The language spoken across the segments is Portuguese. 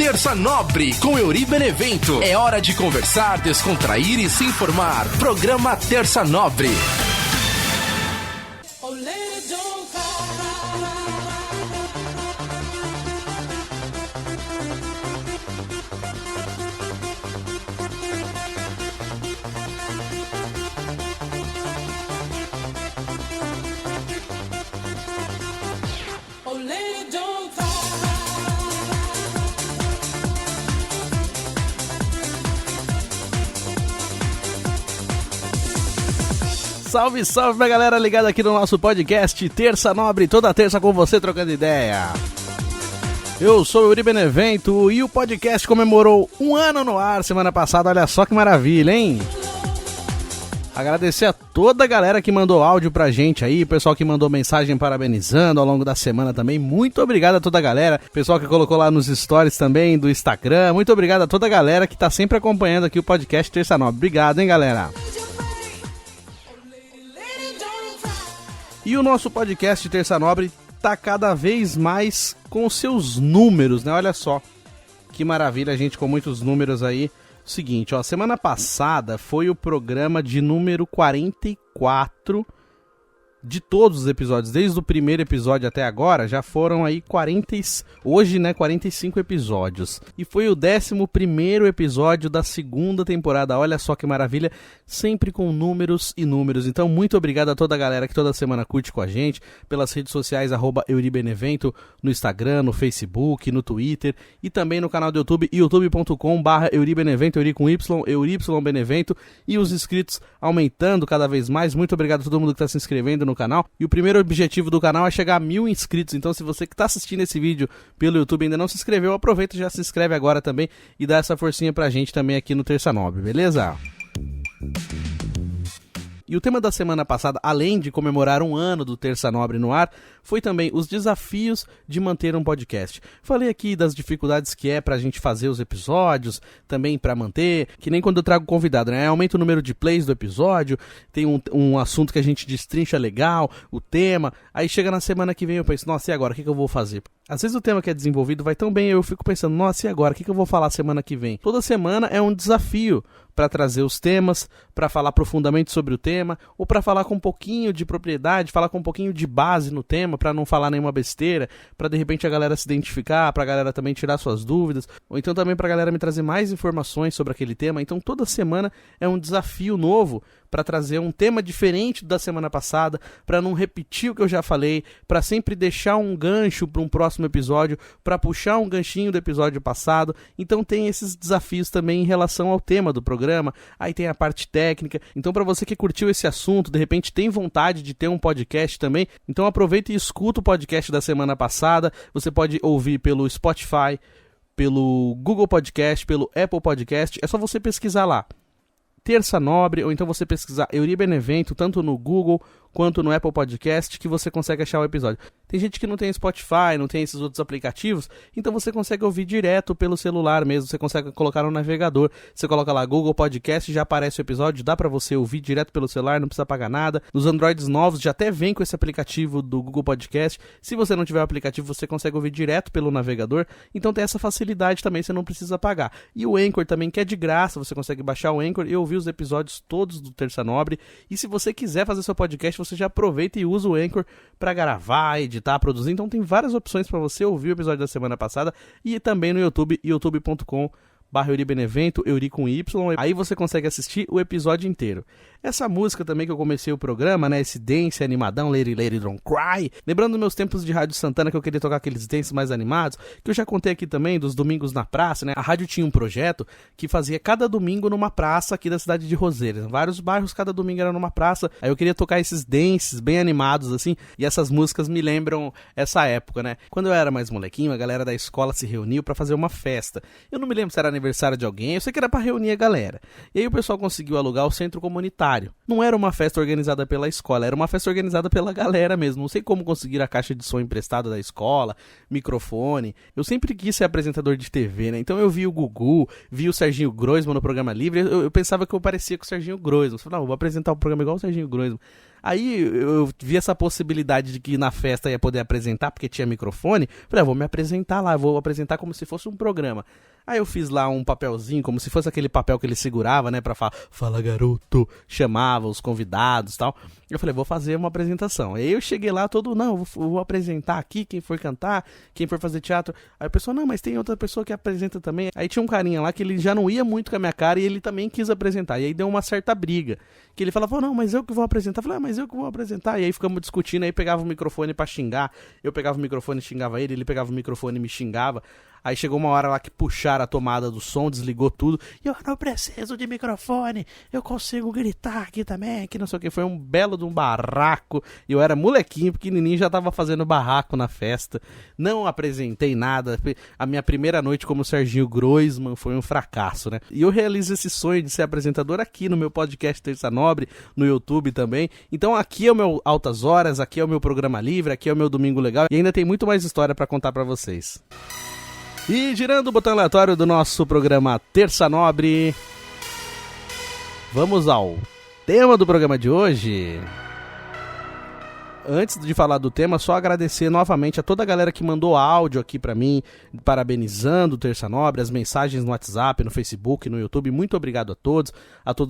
Terça Nobre com Euri Benevento. É hora de conversar, descontrair e se informar. Programa Terça Nobre. Salve, salve pra galera ligada aqui no nosso podcast Terça Nobre, toda terça com você trocando ideia. Eu sou o Euri Benevento e o podcast comemorou 1 ano no ar semana passada, olha só que maravilha, hein? Agradecer a toda a galera que mandou áudio pra gente aí, pessoal que mandou mensagem parabenizando ao longo da semana também, muito obrigado a toda a galera, pessoal que colocou lá nos stories também do Instagram, muito obrigado a toda a galera que tá sempre acompanhando aqui o podcast Terça Nobre, obrigado, hein, galera? E o nosso podcast Terça Nobre tá cada vez mais com seus números, né? Olha só que maravilha, a gente com muitos números aí. Seguinte, ó, semana passada foi o programa de número 44 de todos os episódios, desde o primeiro episódio até agora, já foram aí 45 episódios. E foi o 11º episódio da segunda temporada, olha só que maravilha, sempre com números e números. Então, muito obrigado a toda a galera que toda semana curte com a gente, pelas redes sociais, @EuriBenevento, no Instagram, no Facebook, no Twitter, e também no canal do YouTube, youtube.com/EuriBenevento, Euri com Y, Euri Benevento, e os inscritos aumentando cada vez mais. Muito obrigado a todo mundo que está se inscrevendo no canal, e o primeiro objetivo do canal é chegar a 1000 inscritos, então se você que está assistindo esse vídeo pelo YouTube ainda não se inscreveu, aproveita e já se inscreve agora também e dá essa forcinha pra gente também aqui no Terça Nobre, beleza? E o tema da semana passada, além de comemorar 1 ano do Terça Nobre no ar, foi também os desafios de manter um podcast. Falei aqui das dificuldades que é pra gente fazer os episódios, também pra manter, que nem quando eu trago convidado, né? Aumenta o número de plays do episódio, tem um assunto que a gente destrincha legal, o tema, aí chega na semana que vem eu penso, nossa, e agora, o que eu vou fazer? Às vezes o tema que é desenvolvido vai tão bem, eu fico pensando, nossa, e agora, o que eu vou falar semana que vem? Toda semana é um desafio para trazer os temas, para falar profundamente sobre o tema, ou para falar com um pouquinho de propriedade, falar com um pouquinho de base no tema, para não falar nenhuma besteira, para de repente a galera se identificar, para a galera também tirar suas dúvidas, ou então também para a galera me trazer mais informações sobre aquele tema. Então toda semana é um desafio novo para trazer um tema diferente da semana passada, para não repetir o que eu já falei, para sempre deixar um gancho para um próximo episódio, para puxar um ganchinho do episódio passado. Então tem esses desafios também em relação ao tema do programa, aí tem a parte técnica. Então para você que curtiu esse assunto, de repente tem vontade de ter um podcast também, então aproveita e escuta o podcast da semana passada. Você pode ouvir pelo Spotify, pelo Google Podcast, pelo Apple Podcast, é só você pesquisar lá Terça Nobre, ou então você pesquisar Euri Benevento, tanto no Google quanto no Apple Podcast, que você consegue achar o episódio. Tem gente que não tem Spotify, não tem esses outros aplicativos, então você consegue ouvir direto pelo celular mesmo, você consegue colocar no navegador, você coloca lá Google Podcast, já aparece o episódio, dá pra você ouvir direto pelo celular, não precisa pagar nada. Nos Androids novos já até vem com esse aplicativo do Google Podcast, se você não tiver o aplicativo você consegue ouvir direto pelo navegador, então tem essa facilidade também, você não precisa pagar. E o Anchor também, que é de graça, você consegue baixar o Anchor e ouvir os episódios todos do Terça Nobre, e se você quiser fazer seu podcast, você já aproveita e usa o Anchor para gravar, editar, produzir. Então tem várias opções para você ouvir o episódio da semana passada e também no YouTube, youtube.com/Euri Benevento, Euri com Y, aí você consegue assistir o episódio inteiro. Essa música também que eu comecei o programa, né, esse dance animadão, Lady Don't Cry, lembrando meus tempos de Rádio Santana, que eu queria tocar aqueles dances mais animados, que eu já contei aqui também, dos domingos na praça, né, a rádio tinha um projeto que fazia cada domingo numa praça aqui da cidade de Roseiras, vários bairros, cada domingo era numa praça, aí eu queria tocar esses dances bem animados, assim, e essas músicas me lembram essa época, né, quando eu era mais molequinho, a galera da escola se reuniu pra fazer uma festa, eu não me lembro se era aniversário de alguém, eu sei que era pra reunir a galera, e aí o pessoal conseguiu alugar o centro comunitário. Não era uma festa organizada pela escola, era uma festa organizada pela galera mesmo. Não sei como conseguir a caixa de som emprestada da escola, microfone. Eu sempre quis ser apresentador de TV, né? Então eu vi o Gugu, vi o Serginho Groisman no Programa Livre, eu pensava que eu parecia com o Serginho Groisman. Eu falei, não, eu vou apresentar o programa igual o Serginho Groisman. Aí eu vi essa possibilidade de que na festa ia poder apresentar, porque tinha microfone. Falei, vou me apresentar lá, vou apresentar como se fosse um programa. Aí eu fiz lá um papelzinho, como se fosse aquele papel que ele segurava, né, pra falar, fala garoto, chamava os convidados e tal. Eu falei, vou fazer uma apresentação. Aí eu cheguei lá todo, não, vou apresentar aqui, quem for cantar, quem for fazer teatro. Aí o pessoal, não, mas tem outra pessoa que apresenta também. Aí tinha um carinha lá que ele já não ia muito com a minha cara e ele também quis apresentar. E aí deu uma certa briga. Que ele falava, não, mas eu que vou apresentar. Eu falei, mas eu que vou apresentar. E aí ficamos discutindo, aí pegava o microfone pra xingar. Eu pegava o microfone e xingava ele pegava o microfone e me xingava. Aí chegou uma hora lá que puxaram a tomada do som, desligou tudo. E eu não preciso de microfone, eu consigo gritar aqui também, que não sei o que. Foi um belo de um barraco. E eu era molequinho, pequenininho, já tava fazendo barraco na festa. Não apresentei nada. A minha primeira noite como Serginho Groisman foi um fracasso, né? E eu realizo esse sonho de ser apresentador aqui no meu podcast Terça Nobre, no YouTube também. Então aqui é o meu Altas Horas, aqui é o meu programa livre, aqui é o meu Domingo Legal. E ainda tem muito mais história pra contar pra vocês. E girando o botão aleatório do nosso programa Terça Nobre, vamos ao tema do programa de hoje. Antes de falar do tema, só agradecer novamente a toda a galera que mandou áudio aqui pra mim, parabenizando o Terça Nobre, as mensagens no WhatsApp, no Facebook, no YouTube. Muito obrigado a todos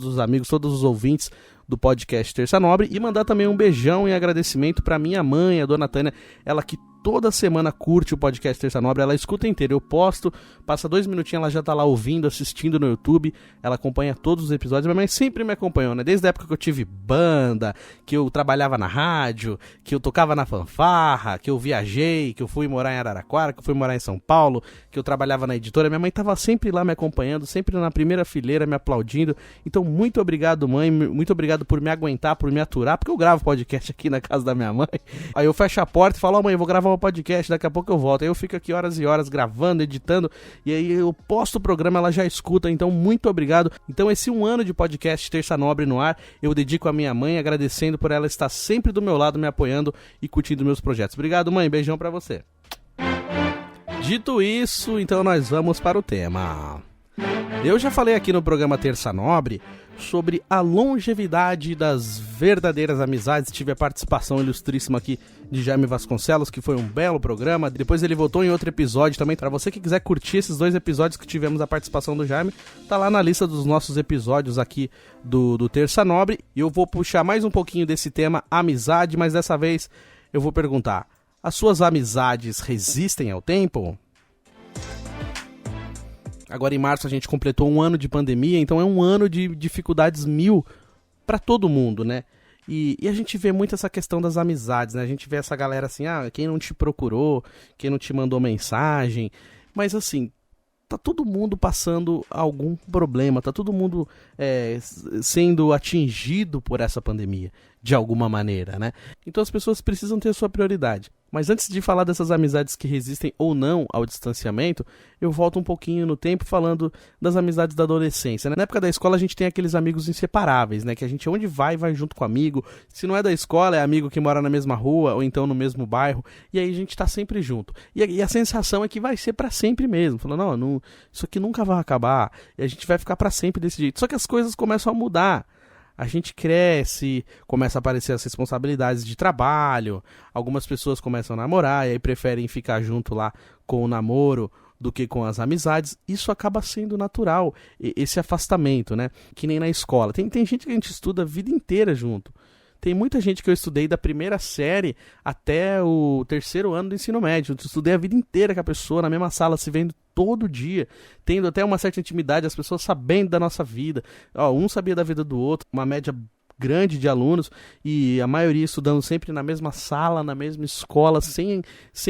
os amigos, todos os ouvintes do podcast Terça Nobre. E mandar também um beijão e agradecimento pra minha mãe, a dona Tânia, ela que toda semana curte o podcast Terça Nobre, ela escuta inteiro, eu posto, passa 2 minutinhos, ela já tá lá ouvindo, assistindo no YouTube, ela acompanha todos os episódios. Minha mãe sempre me acompanhou, né, desde a época que eu tive banda, que eu trabalhava na rádio, que eu tocava na fanfarra, que eu viajei, que eu fui morar em Araraquara, que eu fui morar em São Paulo, que eu trabalhava na editora. Minha mãe tava sempre lá me acompanhando, sempre na primeira fileira me aplaudindo. Então muito obrigado, mãe, muito obrigado por me aguentar, por me aturar, porque eu gravo podcast aqui na casa da minha mãe. Aí eu fecho a porta e falo, mãe, eu vou gravar um podcast, daqui a pouco eu volto. Aí eu fico aqui horas e horas gravando, editando, e aí eu posto o programa, ela já escuta. Então muito obrigado. Então esse 1 ano de podcast Terça Nobre no ar, eu dedico a minha mãe, agradecendo por ela estar sempre do meu lado, me apoiando e curtindo meus projetos. Obrigado, mãe, beijão pra você. Dito isso, então nós vamos para o tema. Eu já falei aqui no programa Terça Nobre sobre a longevidade das verdadeiras amizades. Tive a participação ilustríssima aqui de Jaime Vasconcelos, que foi um belo programa. Depois ele voltou em outro episódio também. Para você que quiser curtir esses 2 episódios que tivemos a participação do Jaime, tá lá na lista dos nossos episódios aqui do Terça Nobre. E eu vou puxar mais um pouquinho desse tema amizade, mas dessa vez eu vou perguntar: as suas amizades resistem ao tempo? Agora em março a gente completou 1 ano de pandemia, então é 1 ano de dificuldades 1000 para todo mundo, né? E a gente vê muito essa questão das amizades, né? A gente vê essa galera assim, quem não te procurou, quem não te mandou mensagem. Mas assim, tá todo mundo passando algum problema, tá todo mundo sendo atingido por essa pandemia, de alguma maneira, né? Então as pessoas precisam ter sua prioridade. Mas antes de falar dessas amizades que resistem ou não ao distanciamento, eu volto um pouquinho no tempo falando das amizades da adolescência, né? Na época da escola a gente tem aqueles amigos inseparáveis, né? Que a gente onde vai junto com amigo. Se não é da escola, é amigo que mora na mesma rua ou então no mesmo bairro. E aí a gente tá sempre junto. E a sensação é que vai ser pra sempre mesmo. Falando, não, isso aqui nunca vai acabar. E a gente vai ficar pra sempre desse jeito. Só que as coisas começam a mudar. A gente cresce, começa a aparecer as responsabilidades de trabalho, algumas pessoas começam a namorar e aí preferem ficar junto lá com o namoro do que com as amizades. Isso acaba sendo natural, esse afastamento, né? Que nem na escola. Tem gente que a gente estuda a vida inteira junto. Tem muita gente que eu estudei da primeira série até o 3º ano do ensino médio. Eu estudei a vida inteira com a pessoa, na mesma sala, se vendo todo dia, tendo até uma certa intimidade, as pessoas sabendo da nossa vida. Um sabia da vida do outro, uma média grande de alunos, e a maioria estudando sempre na mesma sala, na mesma escola, sem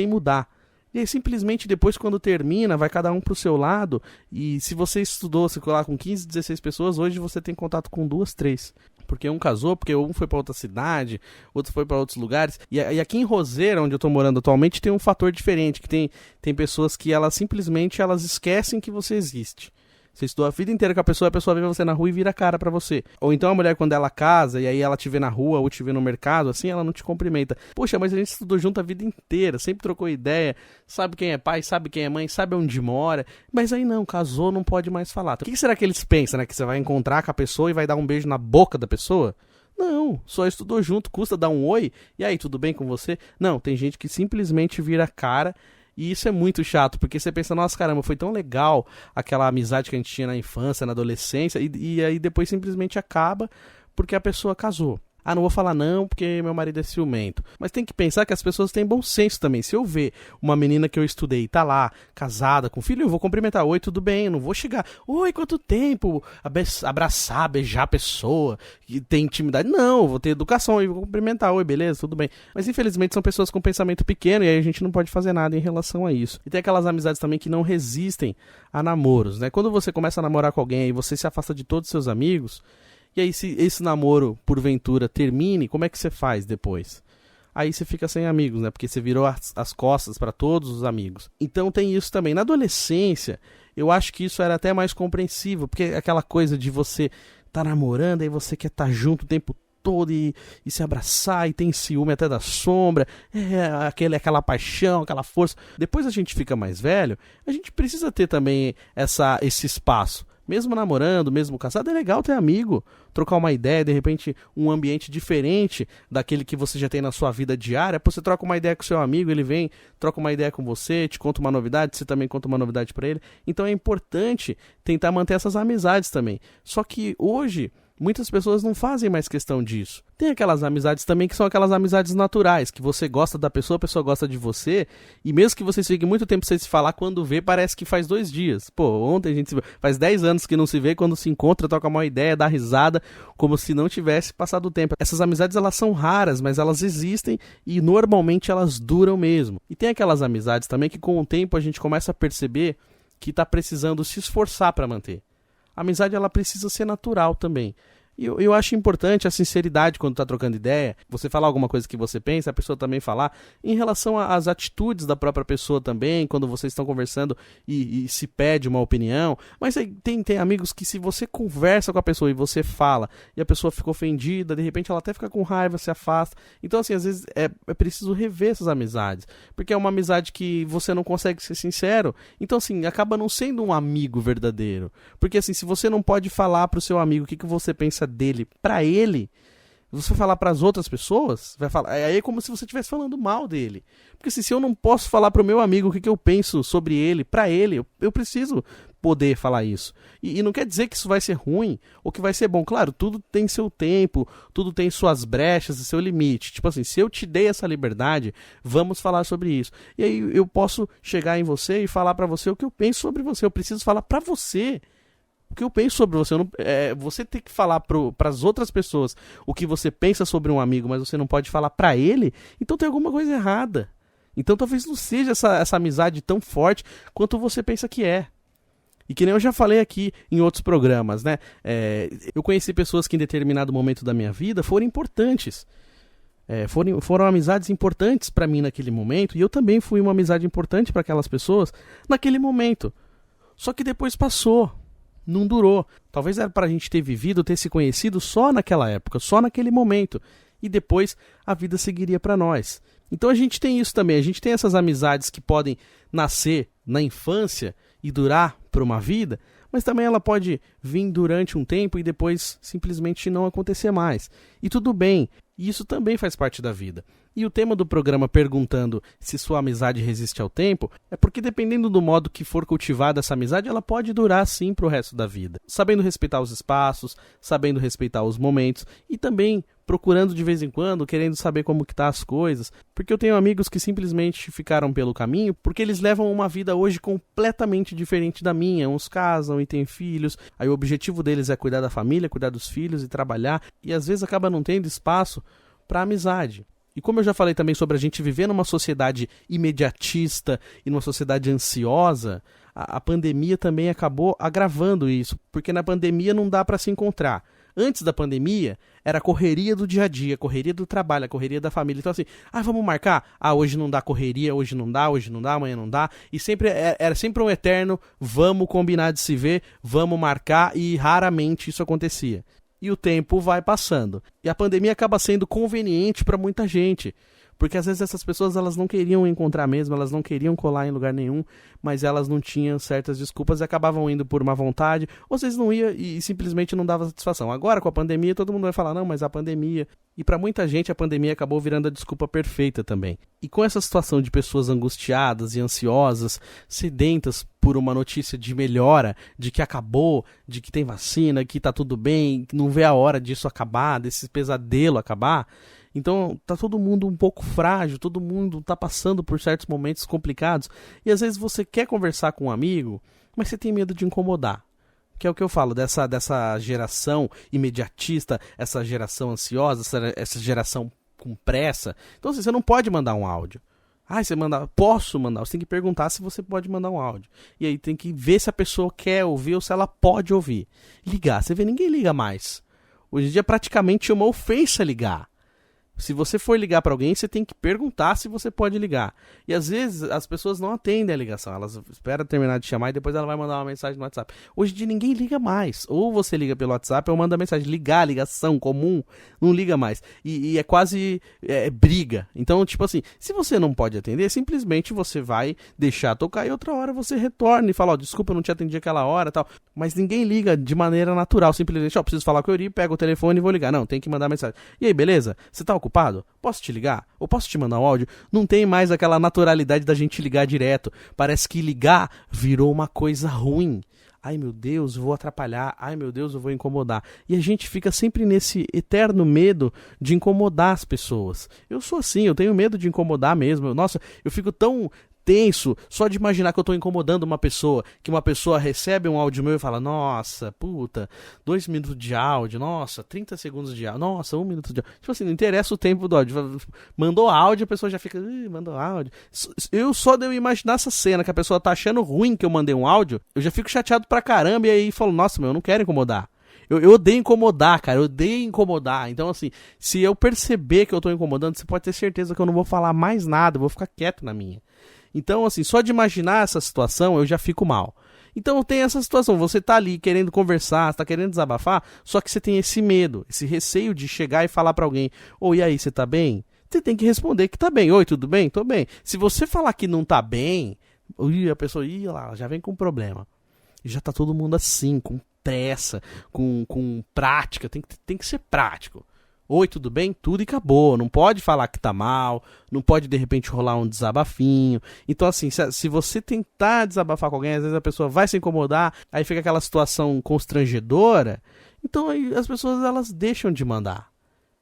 mudar. E aí simplesmente depois, quando termina, vai cada um pro seu lado, e se você estudou, se lá com 15, 16 pessoas, hoje você tem contato com 2, 3. Porque um casou, porque um foi para outra cidade, outro foi para outros lugares. E aqui em Roseira, onde eu tô morando atualmente, tem um fator diferente, que tem pessoas que elas simplesmente esquecem que você existe. Você estudou a vida inteira com a pessoa vê você na rua e vira a cara pra você. Ou então a mulher, quando ela casa e aí ela te vê na rua ou te vê no mercado, assim, ela não te cumprimenta. Poxa, mas a gente estudou junto a vida inteira, sempre trocou ideia, sabe quem é pai, sabe quem é mãe, sabe onde mora. Mas aí não, casou, não pode mais falar. O que será que eles pensam, né? Que você vai encontrar com a pessoa e vai dar um beijo na boca da pessoa? Não, só estudou junto, custa dar um oi, e aí, tudo bem com você? Não, tem gente que simplesmente vira a cara, e isso é muito chato, porque você pensa, nossa, caramba, foi tão legal aquela amizade que a gente tinha na infância, na adolescência, e aí depois simplesmente acaba porque a pessoa casou. Ah, não vou falar não porque meu marido é ciumento. Mas tem que pensar que as pessoas têm bom senso também. Se eu ver uma menina que eu estudei, tá lá, casada, com filho, eu vou cumprimentar. Oi, tudo bem? Eu não vou chegar. Oi, quanto tempo? Abraçar, beijar a pessoa, ter intimidade. Não, eu vou ter educação e vou cumprimentar. Oi, beleza? Tudo bem. Mas infelizmente são pessoas com pensamento pequeno e aí a gente não pode fazer nada em relação a isso. E tem aquelas amizades também que não resistem a namoros, né? Quando você começa a namorar com alguém e você se afasta de todos os seus amigos... E aí, se esse namoro, porventura, termine, como é que você faz depois? Aí você fica sem amigos, né? Porque você virou as costas para todos os amigos. Então tem isso também. Na adolescência, eu acho que isso era até mais compreensível. Porque aquela coisa de você tá namorando, aí você quer estar junto o tempo todo e se abraçar, e tem ciúme até da sombra. Aquela paixão, aquela força. Depois a gente fica mais velho, a gente precisa ter também esse espaço. Mesmo namorando, mesmo casado, é legal ter amigo, trocar uma ideia, de repente um ambiente diferente daquele que você já tem na sua vida diária. Você troca uma ideia com o seu amigo, ele vem, troca uma ideia com você, te conta uma novidade, você também conta uma novidade pra ele. Então é importante tentar manter essas amizades também. Só que hoje... muitas pessoas não fazem mais questão disso. Tem aquelas amizades também que são aquelas amizades naturais, que você gosta da pessoa, a pessoa gosta de você, e mesmo que vocês fiquem muito tempo sem se falar, quando vê, parece que faz 2 dias. Pô, ontem a gente se vê, faz 10 anos que não se vê, quando se encontra, troca uma ideia, dá risada, como se não tivesse passado o tempo. Essas amizades, elas são raras, mas elas existem e normalmente elas duram mesmo. E tem aquelas amizades também que com o tempo a gente começa a perceber que tá precisando se esforçar para manter. A amizade, ela precisa ser natural também. E eu acho importante a sinceridade quando tá trocando ideia, você falar alguma coisa que você pensa, a pessoa também falar, em relação às atitudes da própria pessoa também, quando vocês estão conversando e se pede uma opinião. Mas aí tem amigos que, se você conversa com a pessoa e você fala, e a pessoa fica ofendida, de repente ela até fica com raiva, se afasta. Então, assim, às vezes é preciso rever essas amizades, porque é uma amizade que você não consegue ser sincero, então, assim, acaba não sendo um amigo verdadeiro. Porque, assim, se você não pode falar pro seu amigo o que você pensa dele pra ele, você falar pras outras pessoas, vai falar, aí é como se você estivesse falando mal dele. Porque assim, se eu não posso falar pro meu amigo o que eu penso sobre ele, pra ele, eu preciso poder falar isso. E não quer dizer que isso vai ser ruim ou que vai ser bom. Claro, tudo tem seu tempo, tudo tem suas brechas e seu limite. Tipo assim, se eu te dei essa liberdade, vamos falar sobre isso. E aí eu posso chegar em você e falar pra você o que eu penso sobre você. Eu preciso falar pra você o que eu penso sobre você. Você tem que falar para as outras pessoas o que você pensa sobre um amigo, mas você não pode falar para ele, então tem alguma coisa errada. Então talvez não seja essa amizade tão forte quanto você pensa que é. E que nem eu já falei aqui em outros programas, né? Eu conheci pessoas que em determinado momento da minha vida foram importantes. Foram amizades importantes para mim naquele momento, e eu também fui uma amizade importante para aquelas pessoas naquele momento. Só que depois passou. Não durou. Talvez era para a gente ter vivido, ter se conhecido só naquela época, só naquele momento. E depois a vida seguiria para nós. Então a gente tem isso também. A gente tem essas amizades que podem nascer na infância e durar por uma vida, mas também ela pode vir durante um tempo e depois simplesmente não acontecer mais. E tudo bem. E isso também faz parte da vida. E o tema do programa, perguntando se sua amizade resiste ao tempo, é porque dependendo do modo que for cultivada essa amizade, ela pode durar sim pro resto da vida. Sabendo respeitar os espaços, sabendo respeitar os momentos e também procurando de vez em quando, querendo saber como que tá as coisas. Porque eu tenho amigos que simplesmente ficaram pelo caminho porque eles levam uma vida hoje completamente diferente da minha. Uns casam e têm filhos, aí o objetivo deles é cuidar da família, cuidar dos filhos e trabalhar, e às vezes acaba não tendo espaço para amizade. E como eu já falei também sobre a gente viver numa sociedade imediatista e numa sociedade ansiosa, a pandemia também acabou agravando isso, porque na pandemia não dá para se encontrar. Antes da pandemia, era a correria do dia a dia, a correria do trabalho, a correria da família. Então assim, vamos marcar? Hoje não dá correria, hoje não dá, amanhã não dá. E era sempre um eterno, vamos combinar de se ver, vamos marcar, e raramente isso acontecia. E o tempo vai passando. E a pandemia acaba sendo conveniente para muita gente. Porque às vezes essas pessoas elas não queriam encontrar mesmo, elas não queriam colar em lugar nenhum, mas elas não tinham certas desculpas e acabavam indo por má vontade, ou às vezes não ia e simplesmente não dava satisfação. Agora com a pandemia todo mundo vai falar, não, mas a pandemia... E para muita gente a pandemia acabou virando a desculpa perfeita também. E com essa situação de pessoas angustiadas e ansiosas, sedentas por uma notícia de melhora, de que acabou, de que tem vacina, que tá tudo bem, não vê a hora disso acabar, desse pesadelo acabar. Então tá todo mundo um pouco frágil, todo mundo tá passando por certos momentos complicados. E às vezes você quer conversar com um amigo, mas você tem medo de incomodar. Que é o que eu falo, dessa geração imediatista, essa geração ansiosa, essa geração com pressa. Então assim, você não pode mandar um áudio. Você manda, posso mandar. Você tem que perguntar se você pode mandar um áudio. E aí tem que ver se a pessoa quer ouvir ou se ela pode ouvir. Ligar, você vê, ninguém liga mais. Hoje em dia é praticamente uma ofensa ligar. Se você for ligar para alguém, você tem que perguntar se você pode ligar. E às vezes as pessoas não atendem a ligação. Elas esperam terminar de chamar e depois ela vai mandar uma mensagem no WhatsApp. Hoje em dia ninguém liga mais. Ou você liga pelo WhatsApp ou manda mensagem. Ligar, ligação comum, não liga mais. E é quase briga. Então, tipo assim, se você não pode atender, simplesmente você vai deixar tocar e outra hora você retorna e fala, desculpa, eu não te atendi aquela hora e tal. Mas ninguém liga de maneira natural. Simplesmente, preciso falar com o Euri, pego o telefone e vou ligar. Não, tem que mandar mensagem. E aí, beleza? Você tá ocupado? Posso te ligar? Ou posso te mandar um áudio? Não tem mais aquela naturalidade da gente ligar direto. Parece que ligar virou uma coisa ruim. Ai meu Deus, eu vou atrapalhar. Ai meu Deus, eu vou incomodar. E a gente fica sempre nesse eterno medo de incomodar as pessoas. Eu sou assim, eu tenho medo de incomodar mesmo. Eu fico tão tenso só de imaginar que eu tô incomodando uma pessoa, que uma pessoa recebe um áudio meu e fala, nossa, puta, 2 minutos de áudio, nossa, 30 segundos de áudio, nossa, 1 minuto de áudio. Tipo assim, não interessa o tempo do áudio. Mandou áudio, a pessoa já fica, mandou áudio. Eu só de eu imaginar essa cena, que a pessoa tá achando ruim que eu mandei um áudio, eu já fico chateado pra caramba e aí falo, nossa, eu não quero incomodar. Eu odeio incomodar, cara, eu odeio incomodar. Então, assim, se eu perceber que eu tô incomodando, você pode ter certeza que eu não vou falar mais nada, eu vou ficar quieto na minha. Então, assim, só de imaginar essa situação, eu já fico mal. Então, tem essa situação, você tá ali querendo conversar, tá querendo desabafar, só que você tem esse medo, esse receio de chegar e falar pra alguém, e aí, você tá bem? Você tem que responder que tá bem. Oi, tudo bem? Tô bem. Se você falar que não tá bem, a pessoa, lá, já vem com problema. E já tá todo mundo assim, com pressa, com prática, tem que ser prático. Oi, tudo bem? Tudo e acabou. Não pode falar que tá mal, não pode de repente rolar um desabafinho. Então assim, se você tentar desabafar com alguém, às vezes a pessoa vai se incomodar, aí fica aquela situação constrangedora, então aí as pessoas elas deixam de mandar.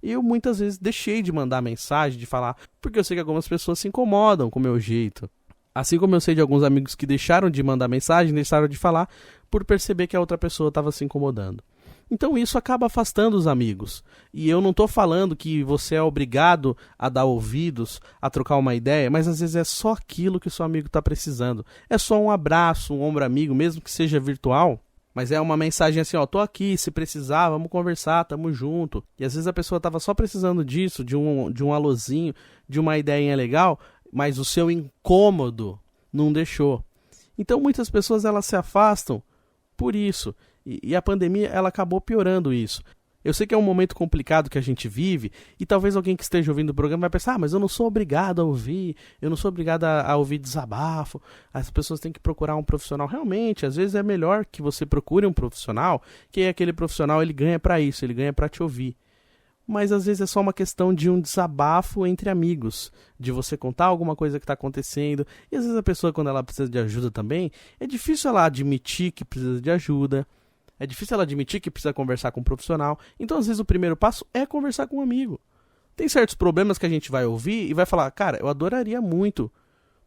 Eu muitas vezes deixei de mandar mensagem, de falar, porque eu sei que algumas pessoas se incomodam com o meu jeito. Assim como eu sei de alguns amigos que deixaram de mandar mensagem, deixaram de falar, por perceber que a outra pessoa estava se incomodando. Então isso acaba afastando os amigos. E eu não estou falando que você é obrigado a dar ouvidos, a trocar uma ideia, mas às vezes é só aquilo que o seu amigo está precisando. É só um abraço, um ombro amigo, mesmo que seja virtual. Mas é uma mensagem assim, tô aqui, se precisar, vamos conversar, tamo junto. E às vezes a pessoa estava só precisando disso, de um alôzinho, de uma ideinha legal, mas o seu incômodo não deixou. Então muitas pessoas elas se afastam por isso. E a pandemia ela acabou piorando isso. Eu sei que é um momento complicado que a gente vive e talvez alguém que esteja ouvindo o programa vai pensar, mas eu não sou obrigado a ouvir, eu não sou obrigado a ouvir desabafo, as pessoas têm que procurar um profissional. Realmente, às vezes é melhor que você procure um profissional, que aquele profissional ele ganha para isso, ele ganha para te ouvir. Mas às vezes é só uma questão de um desabafo entre amigos, de você contar alguma coisa que está acontecendo, e às vezes a pessoa quando ela precisa de ajuda também, é difícil ela admitir que precisa de ajuda. É difícil ela admitir que precisa conversar com um profissional. Então, às vezes, o primeiro passo é conversar com um amigo. Tem certos problemas que a gente vai ouvir e vai falar, cara, eu adoraria muito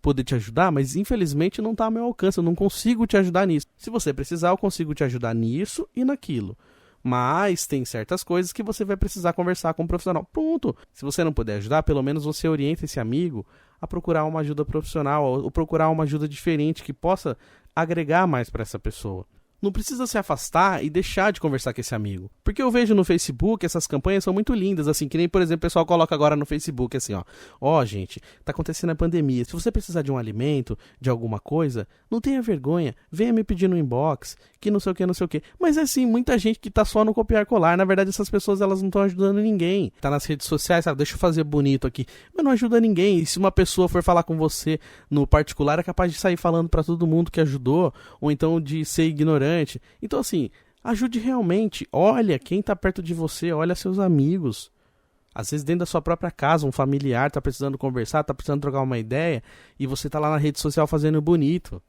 poder te ajudar, mas infelizmente não está ao meu alcance, eu não consigo te ajudar nisso. Se você precisar, eu consigo te ajudar nisso e naquilo. Mas tem certas coisas que você vai precisar conversar com um profissional. Pronto. Se você não puder ajudar, pelo menos você orienta esse amigo a procurar uma ajuda profissional ou procurar uma ajuda diferente que possa agregar mais para essa pessoa. Não precisa se afastar e deixar de conversar com esse amigo. Porque eu vejo no Facebook, essas campanhas são muito lindas, assim, que nem, por exemplo, o pessoal coloca agora no Facebook, assim, gente, tá acontecendo a pandemia, se você precisar de um alimento, de alguma coisa, não tenha vergonha, venha me pedir no inbox, que não sei o que, não sei o que. Mas é assim, muita gente que tá só no copiar colar. Na verdade, essas pessoas, elas não estão ajudando ninguém. Tá nas redes sociais, sabe? Deixa eu fazer bonito aqui. Mas não ajuda ninguém. E se uma pessoa for falar com você no particular, é capaz de sair falando pra todo mundo que ajudou, ou então de ser ignorante. Então, assim, ajude realmente. Olha quem tá perto de você, olha seus amigos. Às vezes dentro da sua própria casa, um familiar tá precisando conversar, tá precisando trocar uma ideia, e você tá lá na rede social fazendo bonito.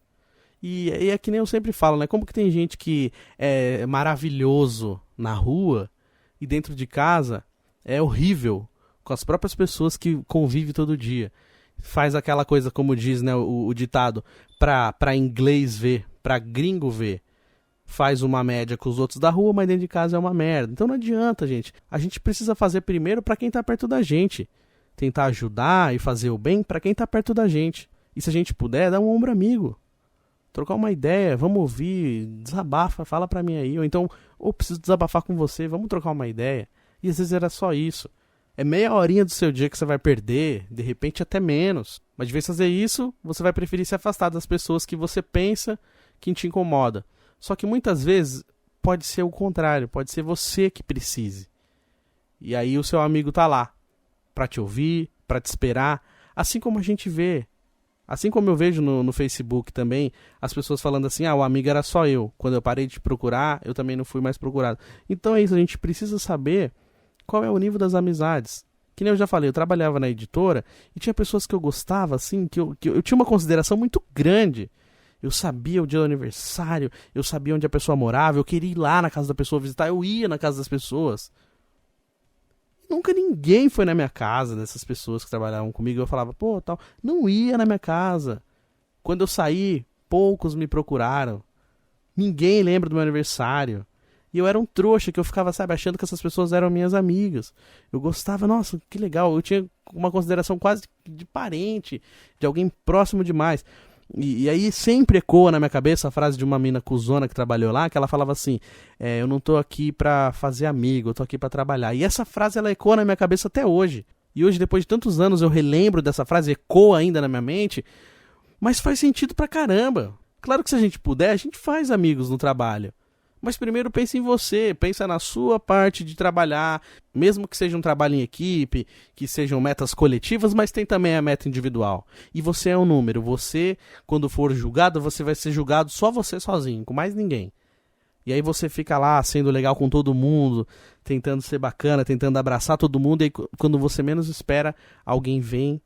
E é que nem eu sempre falo, né? Como que tem gente que é maravilhoso na rua e dentro de casa é horrível com as próprias pessoas que convive todo dia. Faz aquela coisa, como diz, né, o ditado, pra inglês ver, pra gringo ver. Faz uma média com os outros da rua, mas dentro de casa é uma merda. Então não adianta, gente. A gente precisa fazer primeiro pra quem tá perto da gente. Tentar ajudar e fazer o bem pra quem tá perto da gente. E se a gente puder, dá um ombro amigo. Trocar uma ideia, vamos ouvir, desabafa, fala pra mim aí. Ou então, preciso desabafar com você, vamos trocar uma ideia. E às vezes era só isso. É meia horinha do seu dia que você vai perder, de repente até menos. Mas de vez fazer isso, você vai preferir se afastar das pessoas que você pensa que te incomoda. Só que muitas vezes pode ser o contrário, pode ser você que precise. E aí o seu amigo tá lá, pra te ouvir, pra te esperar, assim como a gente vê. Assim como eu vejo no Facebook também, as pessoas falando assim, o amigo era só eu. Quando eu parei de procurar, eu também não fui mais procurado. Então é isso, a gente precisa saber qual é o nível das amizades. Que nem eu já falei, eu trabalhava na editora e tinha pessoas que eu gostava, assim, que eu tinha uma consideração muito grande. Eu sabia o dia do aniversário, eu sabia onde a pessoa morava, eu queria ir lá na casa da pessoa visitar, eu ia na casa das pessoas. Nunca ninguém foi na minha casa, dessas pessoas que trabalhavam comigo. Eu falava, tal. Não ia na minha casa. Quando eu saí, poucos me procuraram. Ninguém lembra do meu aniversário. E eu era um trouxa, que eu ficava, achando que essas pessoas eram minhas amigas. Eu gostava, nossa, que legal. Eu tinha uma consideração quase de parente, de alguém próximo demais. E aí sempre ecoa na minha cabeça a frase de uma mina cuzona que trabalhou lá, que ela falava assim, eu não tô aqui pra fazer amigo, eu tô aqui pra trabalhar. E essa frase, ela ecoa na minha cabeça até hoje. E hoje, depois de tantos anos, eu relembro dessa frase, ecoa ainda na minha mente, mas faz sentido pra caramba. Claro que se a gente puder, a gente faz amigos no trabalho. Mas primeiro pensa em você, pensa na sua parte de trabalhar, mesmo que seja um trabalho em equipe, que sejam metas coletivas, mas tem também a meta individual. E você é um número, você, quando for julgado, você vai ser julgado só você sozinho, com mais ninguém. E aí você fica lá sendo legal com todo mundo, tentando ser bacana, tentando abraçar todo mundo, e aí quando você menos espera, alguém vem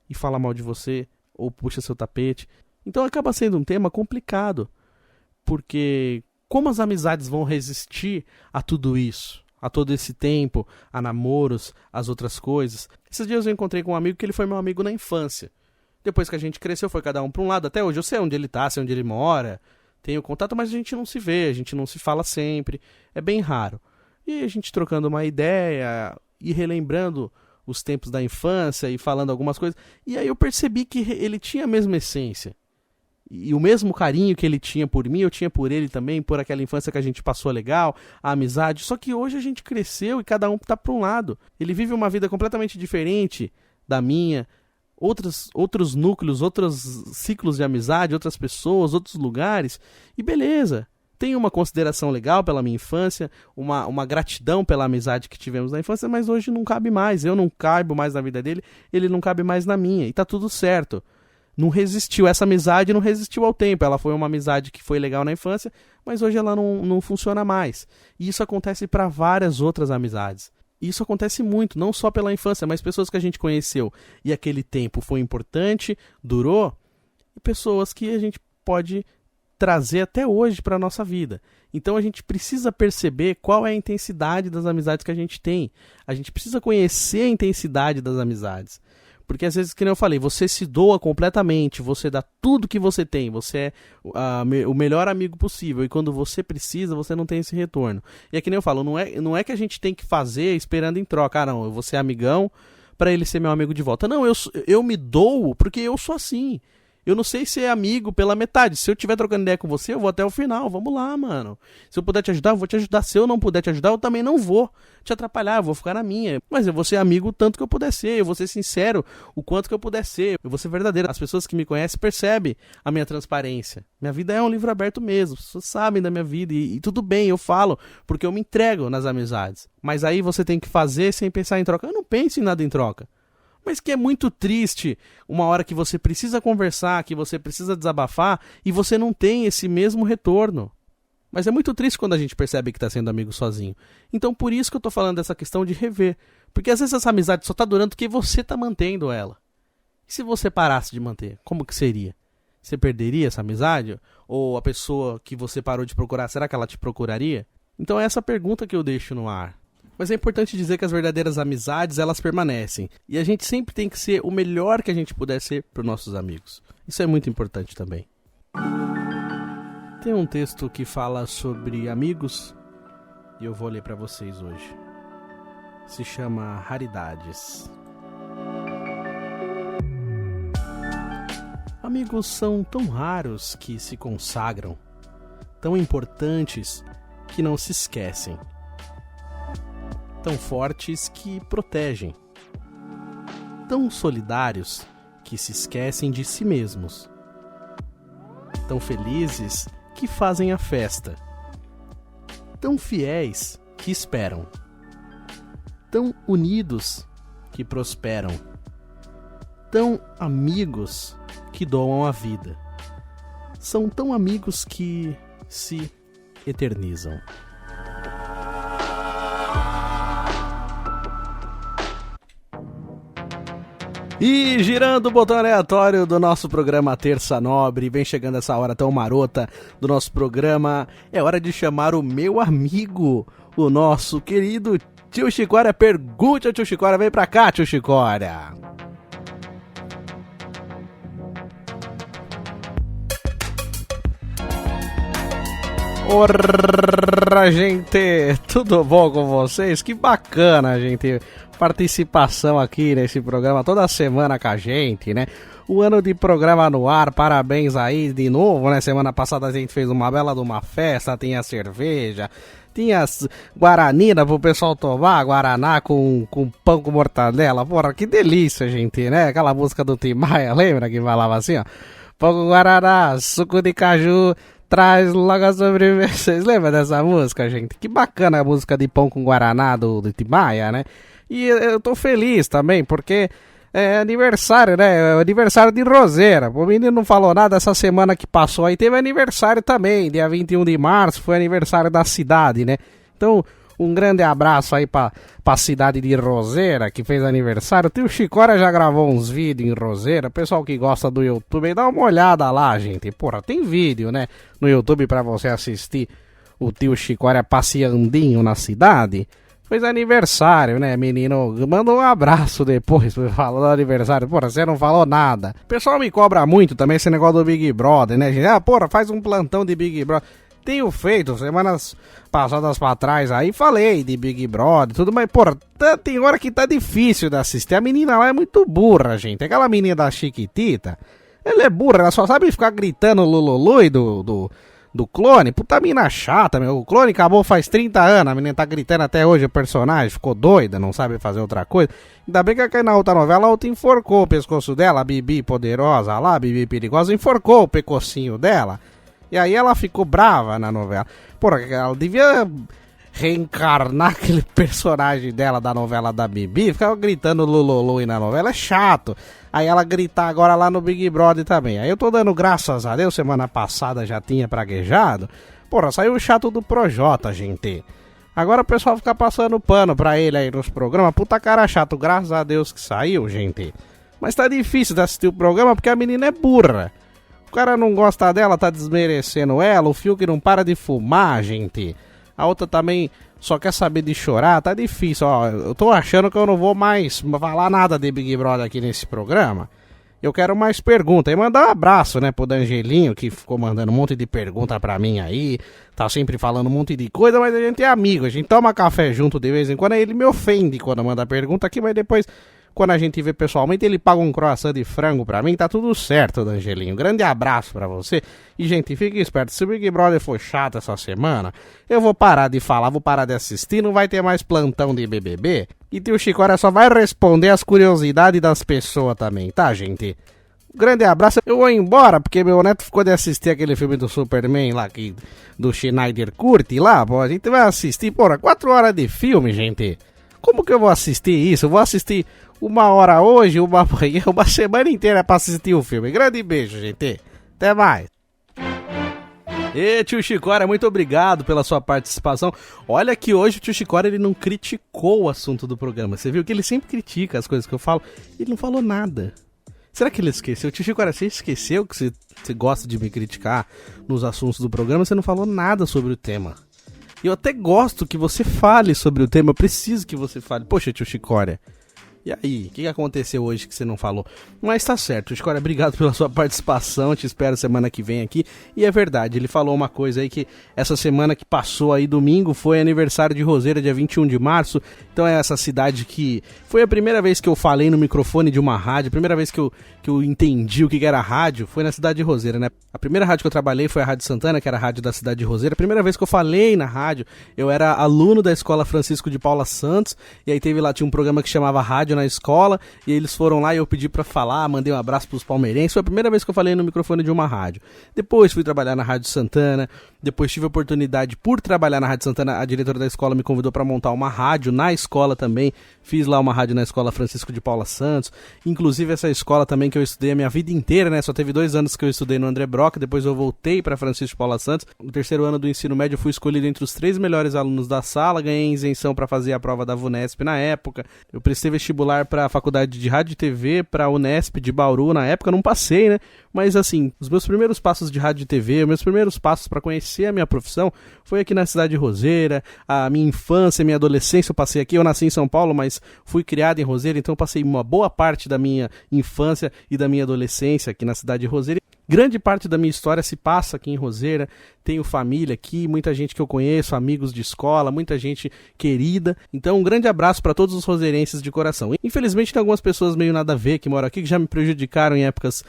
e fala mal de você, ou puxa seu tapete. Então acaba sendo um tema complicado, porque como as amizades vão resistir a tudo isso? A todo esse tempo, a namoros, as outras coisas. Esses dias eu encontrei com um amigo que ele foi meu amigo na infância. Depois que a gente cresceu, foi cada um para um lado. Até hoje eu sei onde ele tá, sei onde ele mora. Tenho contato, mas a gente não se vê, a gente não se fala sempre. É bem raro. E a gente trocando uma ideia e relembrando os tempos da infância e falando algumas coisas. E aí eu percebi que ele tinha a mesma essência. E o mesmo carinho que ele tinha por mim, eu tinha por ele também, por aquela infância que a gente passou legal, a amizade. Só que hoje a gente cresceu e cada um tá para um lado. Ele vive uma vida completamente diferente da minha, outros núcleos, outros ciclos de amizade, outras pessoas, outros lugares. E beleza, tenho uma consideração legal pela minha infância, uma gratidão pela amizade que tivemos na infância, mas hoje não cabe mais. Eu não caibo mais na vida dele, ele não cabe mais na minha. E tá tudo certo. Não resistiu, essa amizade não resistiu ao tempo. Ela foi uma amizade que foi legal na infância, mas hoje ela não funciona mais. E isso acontece para várias outras amizades. Isso acontece muito, não só pela infância, mas pessoas que a gente conheceu e aquele tempo foi importante, durou, e pessoas que a gente pode trazer até hoje para a nossa vida. Então a gente precisa perceber qual é a intensidade das amizades que a gente tem. A gente precisa conhecer a intensidade das amizades. Porque às vezes, como eu falei, você se doa completamente, você dá tudo que você tem, você é o melhor amigo possível, e quando você precisa, você não tem esse retorno. E é que nem eu falo, não é que a gente tem que fazer esperando em troca, não, eu vou ser amigão para ele ser meu amigo de volta. Não, eu me dou porque eu sou assim. Eu não sei ser amigo pela metade. Se eu estiver trocando ideia com você, eu vou até o final. Vamos lá, mano. Se eu puder te ajudar, eu vou te ajudar. Se eu não puder te ajudar, eu também não vou te atrapalhar. Eu vou ficar na minha. Mas eu vou ser amigo o tanto que eu puder ser. Eu vou ser sincero o quanto que eu puder ser. Eu vou ser verdadeiro. As pessoas que me conhecem percebem a minha transparência. Minha vida é um livro aberto mesmo. As pessoas sabem da minha vida. E tudo bem, eu falo. Porque eu me entrego nas amizades. Mas aí você tem que fazer sem pensar em troca. Eu não penso em nada em troca. Mas que é muito triste uma hora que você precisa conversar, que você precisa desabafar e você não tem esse mesmo retorno. Mas é muito triste quando a gente percebe que está sendo amigo sozinho. Então por isso que eu estou falando dessa questão de rever. Porque às vezes essa amizade só está durando porque você está mantendo ela. E se você parasse de manter, como que seria? Você perderia essa amizade? Ou a pessoa que você parou de procurar, será que ela te procuraria? Então é essa pergunta que eu deixo no ar. Mas é importante dizer que as verdadeiras amizades, elas permanecem. E a gente sempre tem que ser o melhor que a gente puder ser para os nossos amigos. Isso é muito importante também. Tem um texto que fala sobre amigos e eu vou ler para vocês hoje. Se chama Raridades. Amigos são tão raros que se consagram, tão importantes que não se esquecem. Tão fortes que protegem, tão solidários que se esquecem de si mesmos, tão felizes que fazem a festa, tão fiéis que esperam, tão unidos que prosperam, tão amigos que doam a vida, são tão amigos que se eternizam. E girando o botão aleatório do nosso programa Terça Nobre, vem chegando essa hora tão marota do nosso programa, é hora de chamar o meu amigo, o nosso querido Tio Chicória. Pergunte ao Tio Chicória, vem pra cá, Tio Chicória. Ora, gente, tudo bom com vocês? Que bacana, gente, participação aqui nesse programa toda semana com a gente, né? O ano de programa no ar, parabéns aí de novo, né? Semana passada a gente fez uma bela de uma festa, tinha cerveja, tinha guaranina pro pessoal tomar, guaraná com pão com mortadela, porra, que delícia, gente, né? Aquela música do Tim Maia, lembra que falava assim, ó? Pão com guaraná, suco de caju, traz logo a sobremesa. Vocês lembram dessa música, gente? Que bacana a música de pão com guaraná do Tim Maia, né? E eu tô feliz também, porque é aniversário, né? É aniversário de Roseira. O menino não falou nada essa semana que passou aí. Teve aniversário também, dia 21 de março, foi aniversário da cidade, né? Então, um grande abraço aí pra cidade de Roseira, que fez aniversário. O Tio Chicória já gravou uns vídeos em Roseira. Pessoal que gosta do YouTube, dá uma olhada lá, gente. Porra, tem vídeo, né? No YouTube pra você assistir o Tio Chicória passeandinho na cidade. Fez aniversário, né, menino? Mandou um abraço depois, falou do aniversário. Porra, você não falou nada. O pessoal me cobra muito também esse negócio do Big Brother, né, gente? Ah, porra, faz um plantão de Big Brother. Tenho feito, semanas passadas pra trás aí, falei de Big Brother, tudo, mas, porra, tem hora que tá difícil de assistir. A menina lá é muito burra, gente. Aquela menina da Chiquitita, ela é burra, ela só sabe ficar gritando Lulului do clone. Puta mina chata, meu. O clone acabou faz 30 anos, a menina tá gritando até hoje, o personagem ficou doida, não sabe fazer outra coisa. Ainda bem que na outra novela a outra enforcou o pescoço dela, a Bibi poderosa lá, a Bibi perigosa, enforcou o pecocinho dela. E aí ela ficou brava na novela. Porra, ela devia reencarnar aquele personagem dela da novela da Bibi, ficava gritando Lulului na novela, é chato. Aí ela gritar agora lá no Big Brother também. Aí eu tô dando graças a Deus, semana passada já tinha praguejado. Porra, saiu o chato do Projota, gente. Agora o pessoal fica passando pano pra ele aí nos programas. Puta cara chato, graças a Deus que saiu, gente. Mas tá difícil de assistir o programa porque a menina é burra. O cara não gosta dela, tá desmerecendo ela. O Fiuk não para de fumar, gente. A outra também só quer saber de chorar. Tá difícil, ó. Eu tô achando que eu não vou mais falar nada de Big Brother aqui nesse programa. Eu quero mais perguntas. E mandar um abraço, né, pro Dangelinho, que ficou mandando um monte de pergunta pra mim aí. Tá sempre falando um monte de coisa, mas a gente é amigo. A gente toma café junto de vez em quando. Aí ele me ofende quando manda pergunta aqui, mas depois, quando a gente vê pessoalmente, ele paga um croissant de frango pra mim, tá tudo certo, D'Angelinho. Grande abraço pra você. E, gente, fique esperto, se o Big Brother for chato essa semana, eu vou parar de falar, vou parar de assistir, não vai ter mais plantão de BBB. E tio Chicória só vai responder as curiosidades das pessoas também, tá, gente? Grande abraço, eu vou embora, porque meu neto ficou de assistir aquele filme do Superman lá, do Schneider curte lá, pô, a gente vai assistir, porra, 4 horas de filme, gente. Como que eu vou assistir isso? Eu vou assistir 1 hora hoje, uma semana inteira pra assistir o filme. Grande beijo, gente. Até mais. E tio Chicória, muito obrigado pela sua participação. Olha que hoje o tio Chicória, ele não criticou o assunto do programa. Você viu que ele sempre critica as coisas que eu falo. Ele não falou nada. Será que ele esqueceu? Tio Chicória, você esqueceu que você gosta de me criticar nos assuntos do programa? Você não falou nada sobre o tema. Eu até gosto que você fale sobre o tema, eu preciso que você fale. Poxa, tio Chicória, e aí? O que aconteceu hoje que você não falou? Mas tá certo, tio Chicória, obrigado pela sua participação, te espero semana que vem aqui. E é verdade, ele falou uma coisa aí que essa semana que passou aí, domingo, foi aniversário de Roseira, dia 21 de março. Então é essa cidade que foi a primeira vez que eu falei no microfone de uma rádio, a primeira vez que eu entendi o que era rádio, foi na cidade de Roseira, né? A primeira rádio que eu trabalhei foi a Rádio Santana, que era a rádio da cidade de Roseira. A primeira vez que eu falei na rádio, eu era aluno da Escola Francisco de Paula Santos, e aí tinha um programa que chamava Rádio na Escola, e eles foram lá e eu pedi pra falar, mandei um abraço pros palmeirenses. Foi a primeira vez que eu falei no microfone de uma rádio. Depois fui trabalhar na Rádio Santana, depois tive a oportunidade, por trabalhar na Rádio Santana, a diretora da escola me convidou pra montar uma rádio na escola também. Fiz lá uma rádio na Escola Francisco de Paula Santos, inclusive essa escola também que eu estudei a minha vida inteira, né? Só teve 2 anos que eu estudei no André Broca, depois eu voltei para Francisco de Paula Santos. No 3º ano do ensino médio eu fui escolhido entre os 3 melhores alunos da sala, ganhei isenção para fazer a prova da VUNESP na época. Eu prestei vestibular para a faculdade de rádio e TV, para a Unesp de Bauru na época, não passei, né? Mas assim, os meus primeiros passos de rádio e TV, os meus primeiros passos para conhecer a minha profissão foi aqui na cidade de Roseira. A minha infância, minha adolescência eu passei aqui. Eu nasci em São Paulo, mas fui criado em Roseira, então eu passei uma boa parte da minha infância e da minha adolescência aqui na cidade de Roseira. Grande parte da minha história se passa aqui em Roseira, tenho família aqui, muita gente que eu conheço, amigos de escola, muita gente querida. Então um grande abraço para todos os roseirenses de coração. Infelizmente tem algumas pessoas meio nada a ver que moram aqui, que já me prejudicaram em épocas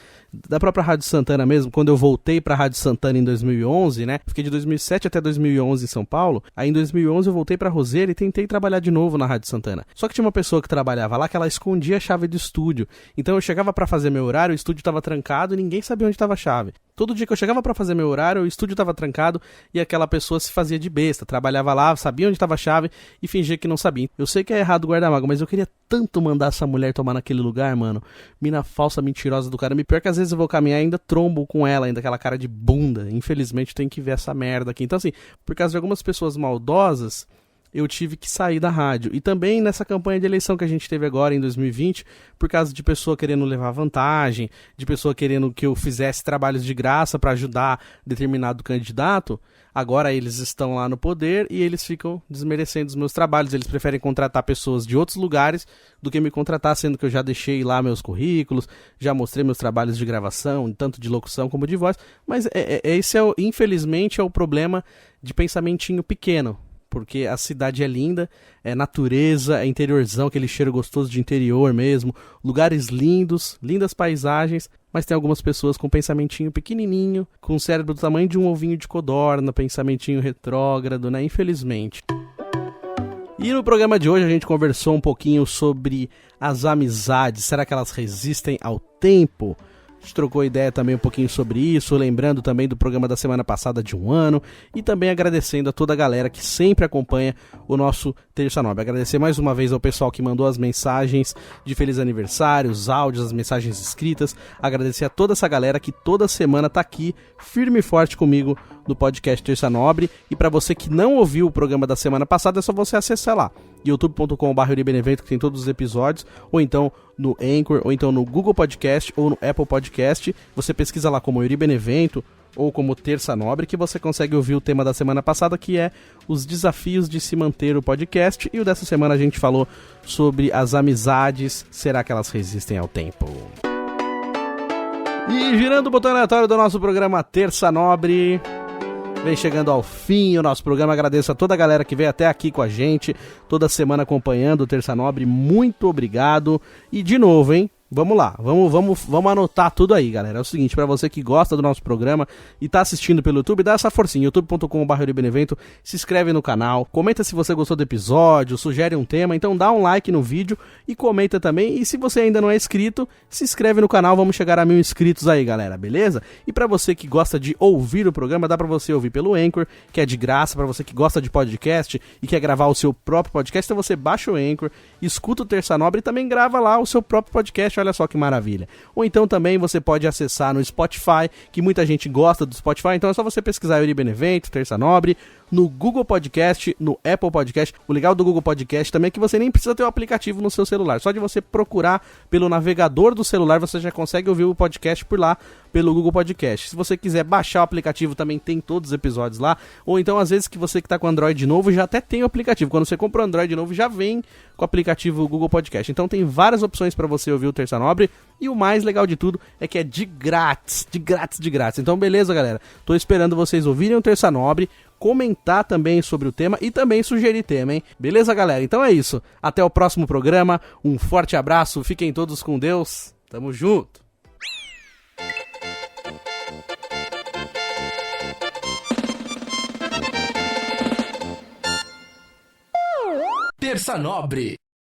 da própria Rádio Santana mesmo, quando eu voltei para a Rádio Santana em 2011, né? Fiquei de 2007 até 2011 em São Paulo. Aí em 2011 eu voltei para Roseira e tentei trabalhar de novo na Rádio Santana. Só que tinha uma pessoa que trabalhava lá que ela escondia a chave do estúdio. Então eu chegava para fazer meu horário, o estúdio estava trancado e ninguém sabia onde estava a chave. Todo dia que eu chegava pra fazer meu horário, o estúdio tava trancado e aquela pessoa se fazia de besta, trabalhava lá, sabia onde tava a chave e fingia que não sabia. Eu sei que é errado guardar mágoa, mas eu queria tanto mandar essa mulher tomar naquele lugar, mano. Mina falsa, mentirosa do cara. Pior que às vezes eu vou caminhar e ainda trombo com ela, ainda aquela cara de bunda. Infelizmente tem que ver essa merda aqui. Então assim, por causa de algumas pessoas maldosas, eu tive que sair da rádio. E também nessa campanha de eleição que a gente teve agora em 2020, por causa de pessoa querendo levar vantagem, de pessoa querendo que eu fizesse trabalhos de graça para ajudar determinado candidato, agora eles estão lá no poder e eles ficam desmerecendo os meus trabalhos. Eles preferem contratar pessoas de outros lugares do que me contratar, sendo que eu já deixei lá meus currículos, já mostrei meus trabalhos de gravação, tanto de locução como de voz. Mas esse infelizmente é o problema de pensamentinho pequeno. Porque a cidade é linda, é natureza, é interiorzão, aquele cheiro gostoso de interior mesmo, lugares lindos, lindas paisagens, mas tem algumas pessoas com pensamentinho pequenininho, com o cérebro do tamanho de um ovinho de codorna, pensamentinho retrógrado, né? Infelizmente. E no programa de hoje a gente conversou um pouquinho sobre as amizades, será que elas resistem ao tempo? A gente trocou ideia também um pouquinho sobre isso, lembrando também do programa da semana passada de 1 ano e também agradecendo a toda a galera que sempre acompanha o nosso Terça Nobre. Agradecer mais uma vez ao pessoal que mandou as mensagens de feliz aniversário, os áudios, as mensagens escritas. Agradecer a toda essa galera que toda semana tá aqui firme e forte comigo no podcast Terça Nobre. E para você que não ouviu o programa da semana passada, é só você acessar lá, youtube.com/euribenevento, que tem todos os episódios, ou então no Anchor, ou então no Google Podcast, ou no Apple Podcast. Você pesquisa lá como Euribenevento ou como Terça Nobre, que você consegue ouvir o tema da semana passada, que é os desafios de se manter o podcast. E o dessa semana a gente falou sobre as amizades, será que elas resistem ao tempo? E girando o botão aleatório do nosso programa Terça Nobre, Vem chegando ao fim o nosso programa. Agradeço a toda a galera que veio até aqui com a gente, toda semana acompanhando o Terça Nobre. Muito obrigado. E de novo, hein? Vamos lá, vamos anotar tudo aí, galera. É o seguinte, pra você que gosta do nosso programa e tá assistindo pelo YouTube, dá essa forcinha, youtube.com/euribenevento, se inscreve no canal, comenta se você gostou do episódio, sugere um tema, então dá um like no vídeo e comenta também. E se você ainda não é inscrito, se inscreve no canal, vamos chegar a 1000 inscritos aí, galera, beleza? E pra você que gosta de ouvir o programa, dá pra você ouvir pelo Anchor, que é de graça, pra você que gosta de podcast e quer gravar o seu próprio podcast, então você baixa o Anchor, escuta o Terça Nobre e também grava lá o seu próprio podcast. Olha só que maravilha. Ou então também você pode acessar no Spotify, que muita gente gosta do Spotify, então é só você pesquisar Euri Benevento, Terça Nobre, no Google Podcast, no Apple Podcast. O legal do Google Podcast também é que você nem precisa ter o aplicativo no seu celular, só de você procurar pelo navegador do celular, você já consegue ouvir o podcast por lá, pelo Google Podcast. Se você quiser baixar o aplicativo, também tem todos os episódios lá, ou então às vezes que você que tá com Android novo, já até tem o aplicativo. Quando você compra o Android novo, já vem com o aplicativo Google Podcast. Então tem várias opções para você ouvir o Terça Nobre, e o mais legal de tudo é que é de grátis. Então beleza, galera, tô esperando vocês ouvirem o Terça Nobre, comentar também sobre o tema e também sugerir tema, hein? Beleza, galera? Então é isso. Até o próximo programa. Um forte abraço. Fiquem todos com Deus. Tamo junto. Terça Nobre.